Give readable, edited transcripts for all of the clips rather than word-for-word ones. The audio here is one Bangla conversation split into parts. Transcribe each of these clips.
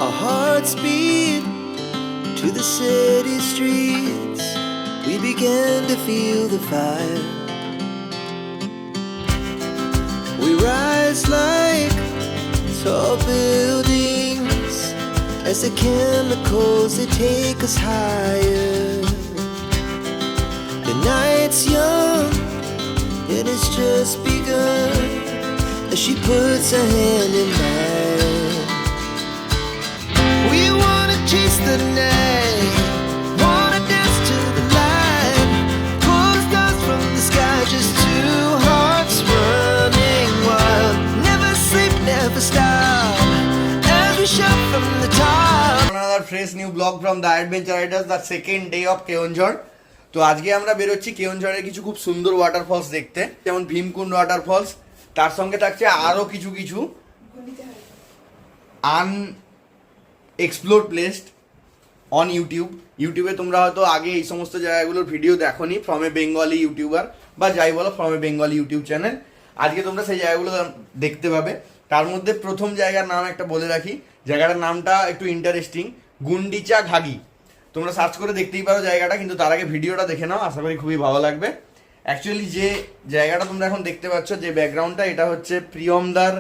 Our hearts beat to the city streets. We began to feel the fire. We rise like tall buildings as the chemicals they take us higher. The night's young and it's just begun as she puts her hand in mine. We wanna chase the night, wanna dance to the light, pull the stars from the sky, just two hearts running wild. Never sleep, never stop, as we shout from the top. Another fresh new vlog from the Adventuriders, the second day of Keonjhar. তো আজকে আমরা বেরোচ্ছি কেওনঝড়ের কিছু খুব সুন্দর ওয়াটারফলস দেখতে, যেমন ভীমকুণ্ড ওয়াটারফলস। তার সঙ্গে থাকছে আরও কিছু কিছু আনএক্সপ্লোরড প্লেস অন ইউটিউবে তোমরা হয়তো আগে এই সমস্ত জায়গাগুলোর ভিডিও দেখোনি ফ্রম এ বেঙ্গলি ইউটিউবার বা যাই বলো from a Bengali YouTube channel. আজকে তোমরা সেই জায়গাগুলো দেখতে পাবে। তার মধ্যে প্রথম জায়গার নাম একটা বলে রাখি, জায়গাটার নামটা একটু ইন্টারেস্টিং, গুন্ডিচাঘাগি। তোমরা সার্চ করে দেখতেই পারো জায়গাটা, কিন্তু তার আগে ভিডিওটা দেখে নাও, আশা করি খুবই ভালো লাগবে। অ্যাকচুয়ালি যে জায়গাটা তোমরা এখন দেখতে পাচ্ছ, যে ব্যাকগ্রাউন্ডটা, এটা হচ্ছে প্রিয়মদার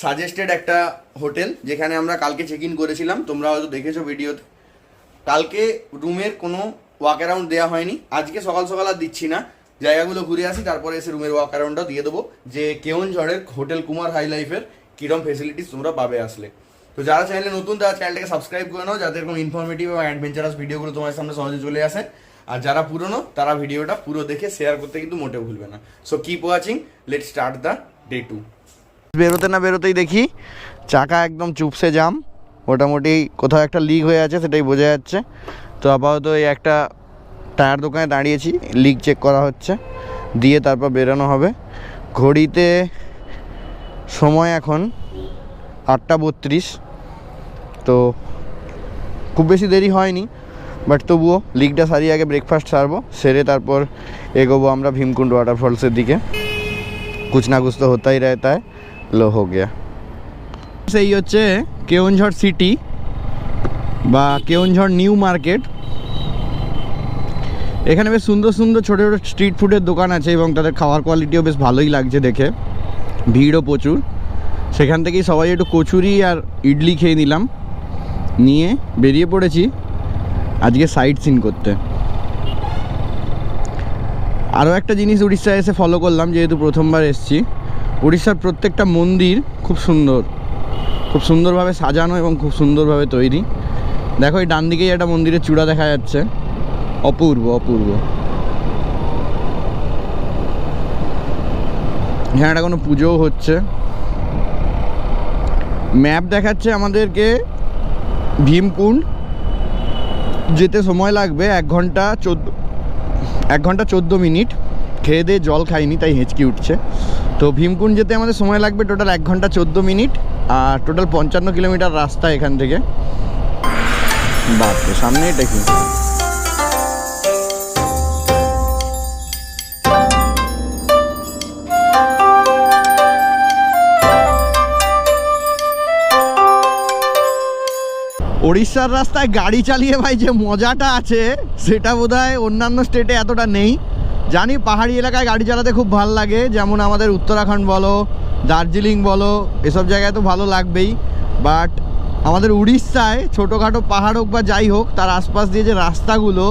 সাজেস্টেড একটা হোটেল, যেখানে আমরা কালকে চেক ইন করেছিলাম। তোমরা হয়তো দেখেছো ভিডিওতে। কালকে রুমের কোনো ওয়াক অ্যারাউন্ড দেওয়া হয়নি, আজকে সকাল সকাল আর দিচ্ছি না, জায়গাগুলো ঘুরে আসি, তারপরে এসে রুমের ওয়াক অ্যারাউন্ডটাও দিয়ে দেবো, যে কেওনঝড়ের হোটেল কুমার হাই লাইফের কীরকম ফেসিলিটিস তোমরা পাবে আসলে। তো যারা চ্যানেলে নতুন তারা চ্যানেলটাকে সাবস্ক্রাইব করে নাও, যাতে এরকম ইনফরমেটিভ এবং অ্যাডভেঞ্চারাস ভিডিওগুলো তোমার সামনে সহজে চলে আসে। আর যারা পুরনো তারা ভিডিওটা পুরো দেখে শেয়ার করতে কিন্তু মোটেও ভুলবে না। So keep watching, let's start the day 2। বেরোতে না বেরোতেই দেখি চাকা একদম চুপসে জাম, মোটামুটি কোথাও একটা লিক হয়ে আছে সেটাই বোঝা যাচ্ছে। তো আপাতত এই একটা টায়ার দোকানে দাঁড়িয়েছি, লিক চেক করা হচ্ছে, দিয়ে তারপর বেরোনো হবে। ঘড়িতে সময় এখন 8:32, তো খুব বেশি দেরি হয়নি, বাট তবুও লিকটা সারিয়ে আগে ব্রেকফাস্ট সারবো, সেরে তারপর এগোবো আমরা ভীমকুণ্ড ওয়াটারফলসের দিকে। কুছ না কুছ তো হতাই রহতা হ্যায়, লো হো গিয়া। সেই হচ্ছে কেওনঝড় সিটি বা কেওনঝড় নিউ মার্কেট। এখানে বেশ সুন্দর সুন্দর ছোটো ছোটো স্ট্রিট ফুডের দোকান আছে এবং তাদের খাওয়ার কোয়ালিটিও বেশ ভালোই লাগছে দেখে, ভিড়ও প্রচুর। সেখান থেকেই সবাই একটু কচুরি আর ইডলি খেয়ে নিলাম, নিয়ে বেরিয়ে পড়েছি আজকে সাইট সিন করতে। আরও একটা জিনিস উড়িষ্যায় এসে ফলো করলাম, যেহেতু প্রথমবার এসেছি। উড়িষ্যার প্রত্যেকটা মন্দির খুব সুন্দর, খুব সুন্দরভাবে সাজানো এবং খুব সুন্দরভাবে তৈরি। দেখো এই ডান দিকেই একটা মন্দিরের চূড়া দেখা যাচ্ছে, অপূর্ব অপূর্ব। এখানে একটা কোনো পুজোও হচ্ছে। ম্যাপ দেখাচ্ছে আমাদেরকে ভীমকুণ্ড যেতে সময় লাগবে 1 ঘন্টা 14 মিনিট। খেয়ে দিয়ে জল খাইনি তাই হেঁচকি উঠছে। তো ভীমকুণ্ড যেতে আমাদের সময় লাগবে টোটাল 1 ঘন্টা 14 মিনিট, আর টোটাল 55 কিলোমিটার রাস্তা এখান থেকে। বাপরে, সামনে এটা কি? উড়িষ্যার রাস্তায় গাড়ি চালিয়ে ভাই যে মজাটা আছে সেটা বোধহয় অন্যান্য স্টেটে এতটা নেই। জানি পাহাড়ি এলাকায় গাড়ি চালাতে খুব ভালো লাগে, যেমন আমাদের উত্তরাখণ্ড বলো, দার্জিলিং বলো, এসব জায়গায় তো ভালো লাগবেই। বাট আমাদের উড়িষ্যায় ছোটোখাটো পাহাড় হোক বা যাই হোক, তার আশপাশ দিয়ে যে রাস্তাগুলো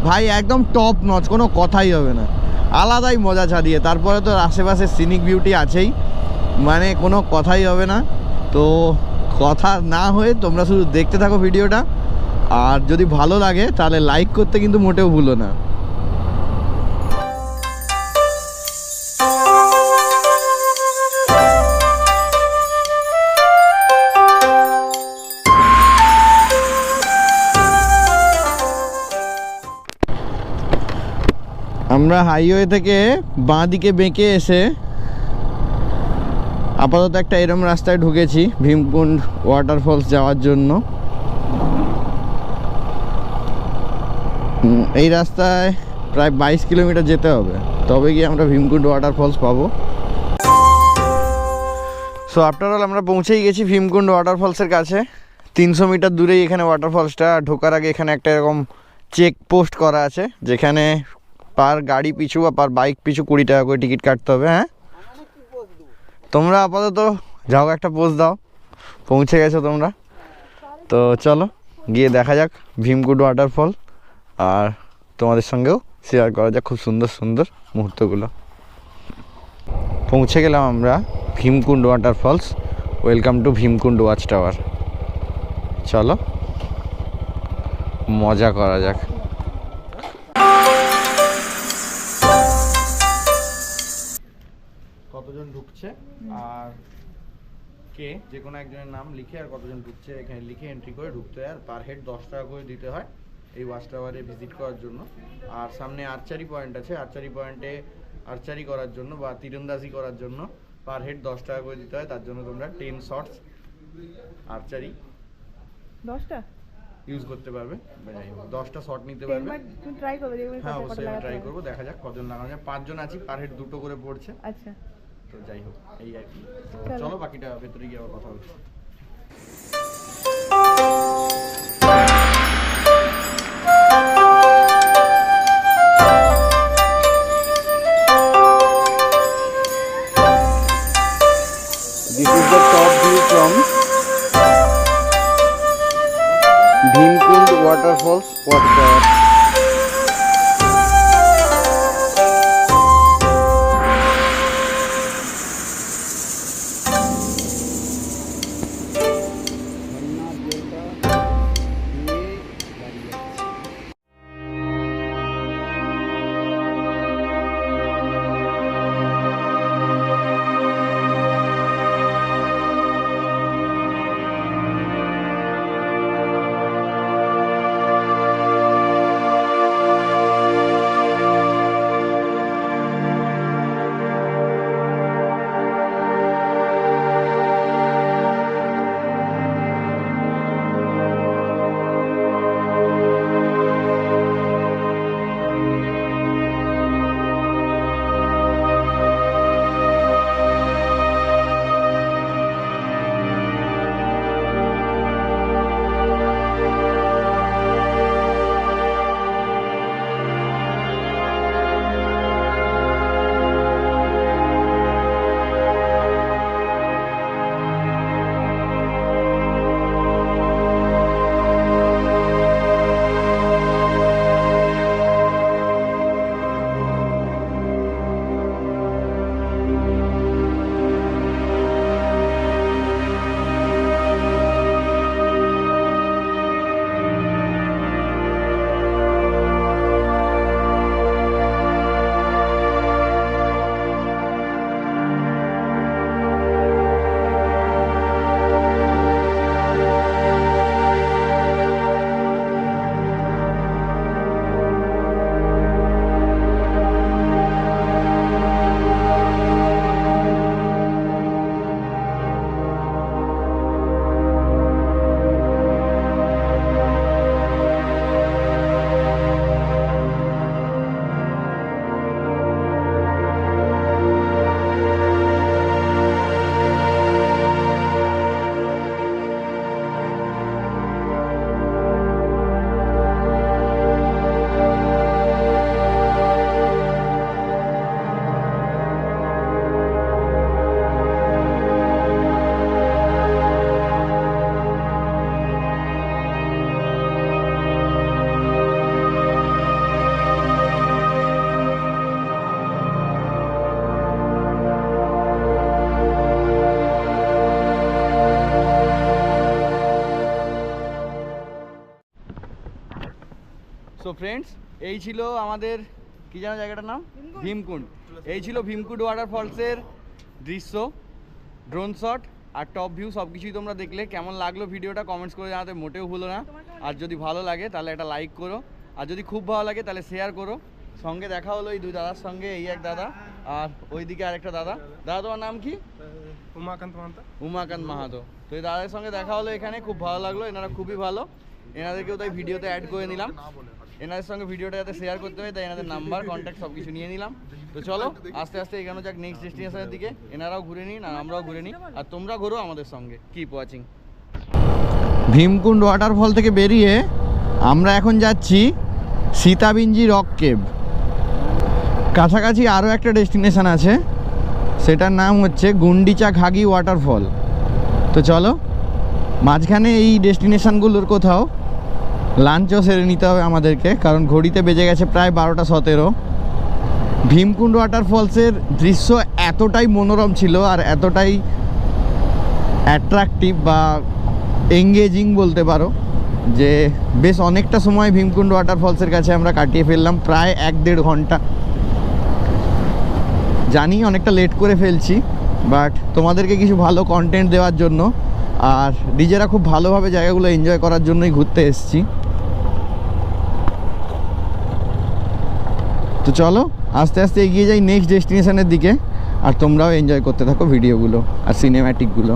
ভাই একদম টপ নচ, কোনো কথাই হবে না, আলাদাই মজা ছাড়িয়ে। তারপরে তো আশেপাশে সিনিক বিউটি আছেই, মানে কোনো কথাই হবে না। তো কথা না হয়ে তোমরা শুধু দেখতে থাকো ভিডিওটা, আর যদি ভালো লাগে তাহলে লাইক করতে কিন্তু মোটেও ভুলো না। আমরা হাইওয়ে থেকে বাঁ দিকে বেঁকে এসে আপাতত একটা এরম রাস্তায় ঢুকেছি ভীমকুণ্ড ওয়াটারফলস যাওয়ার জন্য। এই রাস্তায় প্রায় 22 কিলোমিটার যেতে হবে, তবে গিয়ে আমরা ভীমকুণ্ড ওয়াটারফলস পাবো। সো আফটার অল আমরা পৌঁছেই গেছি ভীমকুণ্ড ওয়াটারফলসের কাছে। 300 মিটার দূরেই এখানে ওয়াটারফলসটা। ঢোকার আগে এখানে একটা এরকম চেক পোস্ট করা আছে, যেখানে পার গাড়ি পিছু বা পার বাইক পিছু 20 টাকা করে টিকিট কাটতে হবে। হ্যাঁ, তোমরা আপাতত যাও, একটা পোস্ট দাও, পৌঁছে গেছো তোমরা। তো চলো গিয়ে দেখা যাক ভীমকুণ্ড ওয়াটারফল, আর তোমাদের সঙ্গেও শেয়ার করা যাক খুব সুন্দর সুন্দর মুহূর্তগুলো। পৌঁছে গেলাম আমরা Bhimkund waterfalls. Welcome to Bhimkund watch tower. চলো মজা করা যাক। কতজন ঢুকছে আর কে, যে কোনো একজনের নাম লিখে আর কতজন ঢুকছে এখানে লিখে এন্ট্রি করে ঢুকতে হয়। আর পার হেড 10 টাকা করে দিতে হয় এই ওয়াচ টাওয়ারে ভিজিট করার জন্য। আর সামনে আর্চারি পয়েন্ট আছে, আর্চারি পয়েন্টে আর্চারি করার জন্য বা তীরন্দাজি করার জন্য পার হেড 10 টাকা করে দিতে হয়। তার জন্য তোমরা 10 শটস আর্চারি 10টা ইউজ করতে পারবে, 10টা শট নিতে পারবে। তুমি ট্রাই করবে? হ্যাঁ অবশ্যই আমি ট্রাই করবো, দেখা যাক কতজন লাগানো যায়। 5 জন আছি, পার হেড 2টো করে পড়ছে। আচ্ছা, তো যাই হোক এই আর কি। চলো বাকিটা ভেতরে গিয়ে আবার কথা হচ্ছে। This is the top view from Bhimkund Waterfalls Watchtower. So friends, এই ছিল আমাদের কি জানো জায়গাটার নাম, ভীমকুণ্ড। এই ছিল ভীমকুণ্ড ওয়াটারফলসের দৃশ্য, ড্রোন শট আর টপ ভিউ সব কিছুই তোমরা দেখলে। কেমন লাগলো ভিডিওটা কমেন্টস করে জানাতে মোটেও ভুলো না। আর যদি ভালো লাগে তাহলে একটা লাইক করো, আর যদি খুব ভালো লাগে তাহলে শেয়ার করো। সঙ্গে দেখা হলো এই দুই দাদার সঙ্গে, এই এক দাদা আর ওইদিকে আরেকটা দাদা। দাদা তোমার নাম কি? উমাকান্ত মাহাতো। তো এই দাদার সঙ্গে দেখা হলো এখানে, খুব ভালো লাগলো, এনারা খুবই ভালো। এনাদেরকেও তাই ভিডিওতে অ্যাড করে নিলাম। এনাদের সঙ্গে ভিডিওটা যাতে শেয়ার করতে হয় তাই এনাদের নাম্বার কন্ট্যাক্ট সব কিছু নিয়ে নিলাম। তো চলো আস্তে আস্তে এগোনো যাক নেক্সট ডেস্টিনেশনের দিকে। এনারাও ঘুরে নিন আর আমরাও ঘুরে নিই, আর তোমরা ঘুরো আমাদের সঙ্গে। Keep watching. ভীমকুণ্ড ওয়াটারফল থেকে বেরিয়ে আমরা এখন যাচ্ছি সীতাবিঞ্জি রক কেভ। কাছাকাছি আরও একটা ডেস্টিনেশন আছে, সেটার নাম হচ্ছে গুন্ডিচাঘাগি ওয়াটারফল। তো চলো, মাঝখানে এই ডেস্টিনেশনগুলোর কোথাও লাঞ্চও সেরে নিতে হবে আমাদেরকে, কারণ ঘড়িতে বেজে গেছে প্রায় 12:17। ভীমকুণ্ড ওয়াটারফলসের দৃশ্য এতটাই মনোরম ছিল আর এতটাই অ্যাট্রাকটিভ বা এঙ্গেজিং বলতে পারো, যে বেশ অনেকটা সময় ভীমকুণ্ড ওয়াটারফলসের কাছে আমরা কাটিয়ে ফেললাম, প্রায় 1-1.5 ঘন্টা। জানি অনেকটা লেট করে ফেলছি, বাট তোমাদেরকে কিছু ভালো কন্টেন্ট দেওয়ার জন্য আর নিজেরা খুব ভালোভাবে জায়গাগুলো এনজয় করার জন্যই ঘুরতে এসেছি। তো চলো আস্তে আস্তে এগিয়ে যাই নেক্সট ডেস্টিনেশনের দিকে, আর তোমরাও এনজয় করতে থাকো ভিডিওগুলো আর সিনেম্যাটিকগুলো।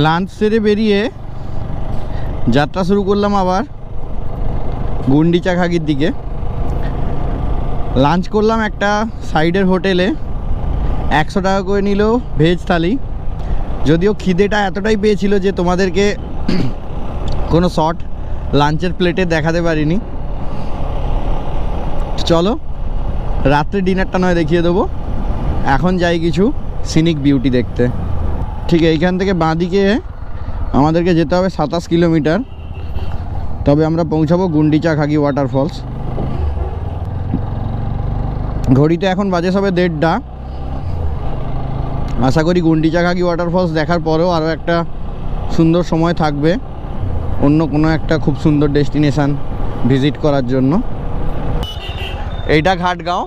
লাঞ্চ সেরে বেরিয়ে যাত্রা শুরু করলাম আবার গুন্ডিচাঘাগির দিকে। লাঞ্চ করলাম একটা সাইডের হোটেলে, 100 টাকা করে নিল ভেজ থালি। যদিও খিদেটা এতটাই পেয়েছিল যে তোমাদেরকে কোনো শর্ট লাঞ্চের প্লেটে দেখাতে পারিনি। চলো রাত্রে ডিনারটা নয় দেখিয়ে দেবো, এখন যাই কিছু সিনিক বিউটি দেখতে। ঠিক এইখান থেকে বাঁদিকে আমাদেরকে যেতে হবে 27 কিলোমিটার, তবে আমরা পৌঁছাবো গুন্ডিচাঘাগি ওয়াটারফলস। ঘড়িতে এখন বাজে সবে 1:30। আশা করি গুন্ডিচাঘাগি ওয়াটারফলস দেখার পরেও আরও একটা সুন্দর সময় থাকবে অন্য কোনো একটা খুব সুন্দর ডেস্টিনেশান ভিজিট করার জন্য। এইটা ঘাটগাঁও,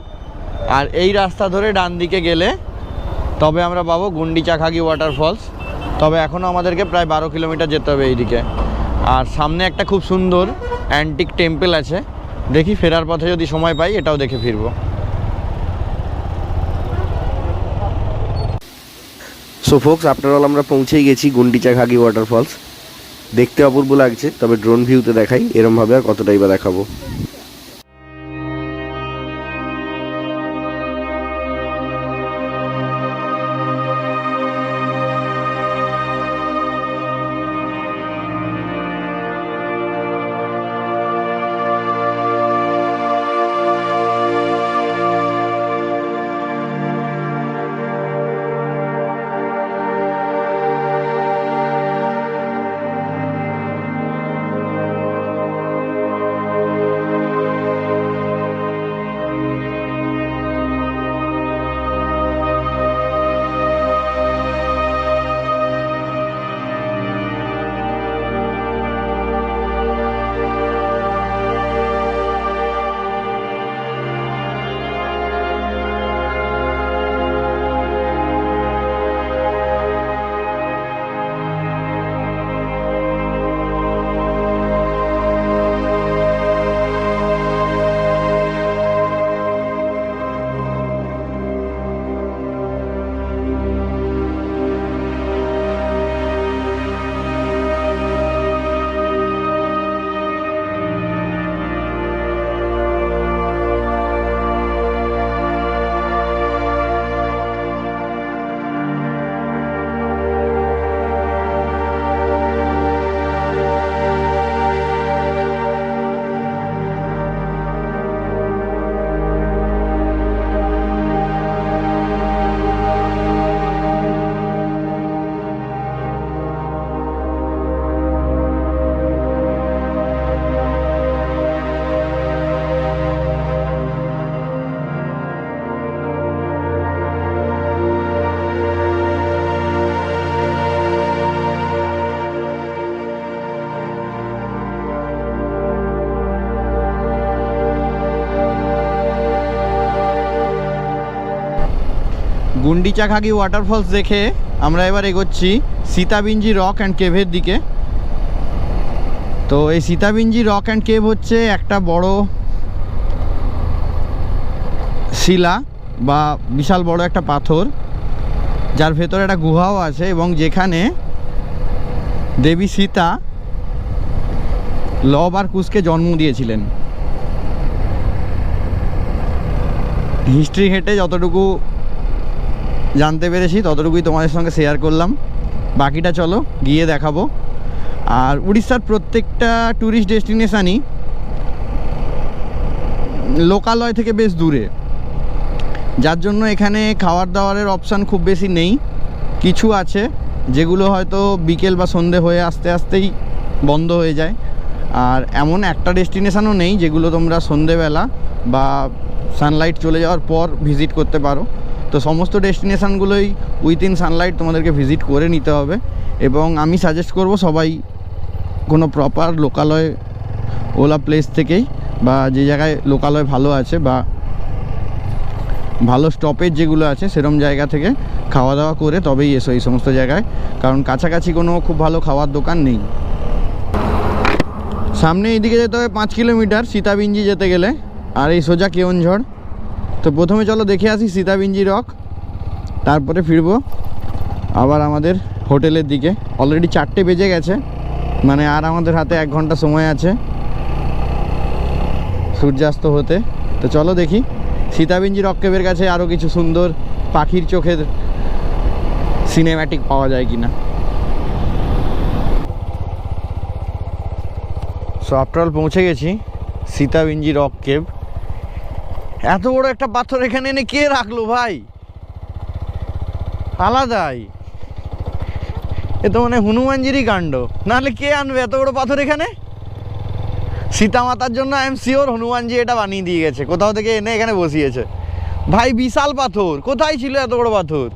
আর এই রাস্তা ধরে ডান দিকে গেলে তবে আমরা পাবো গুন্ডিচাঘাগি ওয়াটারফলস। তবে এখনও আমাদেরকে প্রায় 12 কিলোমিটার যেতে হবে এইদিকে। আর সামনে একটা খুব সুন্দর অ্যান্টিক টেম্পল আছে, দেখি ফেরার পথে যদি সময় পাই এটাও দেখে ফিরবো। সো ফোকস, আফটার অল আমরা পৌঁছেই গেছি গুন্ডিচাঘাগি ওয়াটারফলস। দেখতে অপূর্ব লাগছে, তবে ড্রোন ভিউতে দেখাই এরমভাবে আর কতটাই বা দেখাবো। গুন্ডিচাঘাগি ওয়াটারফলস দেখে আমরা এবার এগোচ্ছি সীতাবিঞ্জি রক অ্যান্ড কেভের দিকে। তো এই সীতাবিঞ্জি রক অ্যান্ড কেভ হচ্ছে একটা বড় শিলা বা বিশাল বড় একটা পাথর, যার ভেতরে একটা গুহাও আছে এবং যেখানে দেবী সীতা লব আর কুশকে জন্ম দিয়েছিলেন। হিস্ট্রি ঘেঁটে যতটুকু জানতে পেরেছি ততটুকুই তোমাদের সঙ্গে শেয়ার করলাম। বাকিটা চলো গিয়ে দেখাবো। আর উড়িষ্যার প্রত্যেকটা ট্যুরিস্ট ডেস্টিনেশানই লোকালয় থেকে বেশ দূরে, যার জন্য এখানে খাওয়ার দাওয়ারের অপশান খুব বেশি নেই। কিছু আছে যেগুলো হয়তো বিকেল বা সন্ধে হয়ে আস্তে আস্তেই বন্ধ হয়ে যায়, আর এমন একটা ডেস্টিনেশানও নেই যেগুলো তোমরা সন্ধেবেলা বা সানলাইট চলে যাওয়ার পর ভিজিট করতে পারো। তো সমস্ত ডেস্টিনেশানগুলোই উইথিন সানলাইট তোমাদেরকে ভিজিট করে নিতে হবে, এবং আমি সাজেস্ট করব সবাই কোনো প্রপার লোকালয় ওলা প্লেস থেকেই, বা যে জায়গায় লোকালয় ভালো আছে বা ভালো স্টপেজ যেগুলো আছে সেরকম জায়গা থেকে খাওয়া দাওয়া করে তবেই এসো এই সমস্ত জায়গায়, কারণ কাছাকাছি কোনো খুব ভালো খাওয়ার দোকান নেই। সামনে এইদিকে যেতে হবে 5 কিলোমিটার সীতাবিঞ্জি যেতে গেলে, আর এই সোজা কেওনঝড়। তো প্রথমে চলো দেখে আসি সীতাবিঞ্জি রক, তারপরে ফিরবো আবার আমাদের হোটেলের দিকে। অলরেডি 4টে বেজে গেছে, মানে আর আমাদের হাতে 1 ঘন্টা সময় আছে সূর্যাস্ত হতে। তো চলো দেখি সীতাবিঞ্জি রক কেভের কাছে আরও কিছু সুন্দর পাখির চোখের সিনেম্যাটিক পাওয়া যায় কিনা। সো আফটার অল পৌঁছে গেছি সীতাবিঞ্জি রক কেভ। এত বড় একটা পাথর এখানে এনে কে রাখলো ভাই, আলাদাই। এ তো মানে হনুমানজিরই কাণ্ড, নাহলে কে আনবে এত বড় পাথর এখানে? সীতা মাতার জন্য আই এম শিওর হনুমানজি এটা বানিয়ে দিয়ে গেছে, কোথাও থেকে এনে এখানে বসিয়েছে। ভাই বিশাল পাথর, কোথায় ছিল এত বড় পাথর?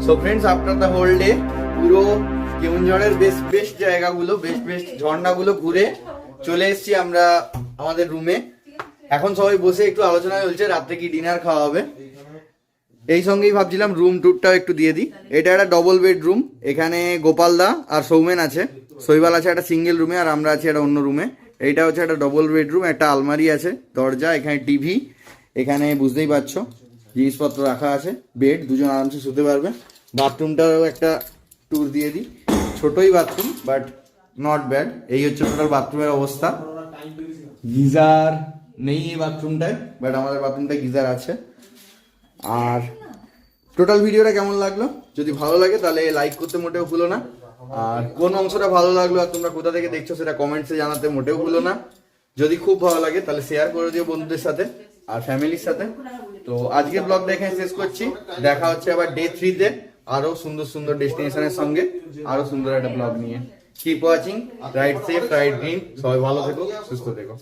So friends, after the whole day পুরো কেওনঝড়ের বেস্ট জায়গাগুলো, বেস্ট ঝর্ণাগুলো ঘুরে চলে এসেছি আমরা আমাদের রুমে। এখন সবাই বসে একটু আলোচনা চলছে রাত্রে কি ডিনার খাওয়া হবে। এই সঙ্গেই ভাবছিলাম রুম ট্যুরটাও একটু দিয়ে দিই। এটা একটা ডবল বেডরুম, এখানে গোপালদা আর সৌমেন আছে, শৈবাল আছে একটা সিঙ্গেল রুমে, আর আমরা আছি একটা অন্য রুমে। এইটা হচ্ছে একটা ডবল বেডরুম, একটা আলমারি আছে, দরজা, এখানে টিভি, এখানে বুঝতেই পারছো জিনিসপত্র রাখা আছে, বেড, দুজন আরামসে শুতে পারবে। বাথরুমটাও একটা ট্যুর দিয়ে দিই, ছোটই বাথরুম বাট নট ব্যাড। এই হচ্ছে টোটাল বাথরুমের অবস্থা। গিজার নেই এই বাথরুমটায়, বাট আমাদের বাথরুমটায় গিজার আছে। আর টোটাল ভিডিওটা কেমন লাগলো? যদি ভালো লাগে তাহলে লাইক করতে মোটেও ভুলো না, আর কোন অংশটা ভালো লাগলো আর তোমরা কোথা থেকে দেখছো সেটা কমেন্টসে জানাতে মোটেও ভুলো না। যদি খুব ভালো লাগে তাহলে শেয়ার করে দিও বন্ধুদের সাথে আর ফ্যামিলির সাথে। তো আজকের ব্লগটা এখানে শেষ করছি, দেখা হচ্ছে আবার ডে 3-তে আরো সুন্দর ডেস্টিনেশনের সঙ্গে, আরো সুন্দর একটা ব্লগ নিয়ে। Keep watching, ride safe, ride green, সবাই ভালো থেকো, সুস্থ থেকো।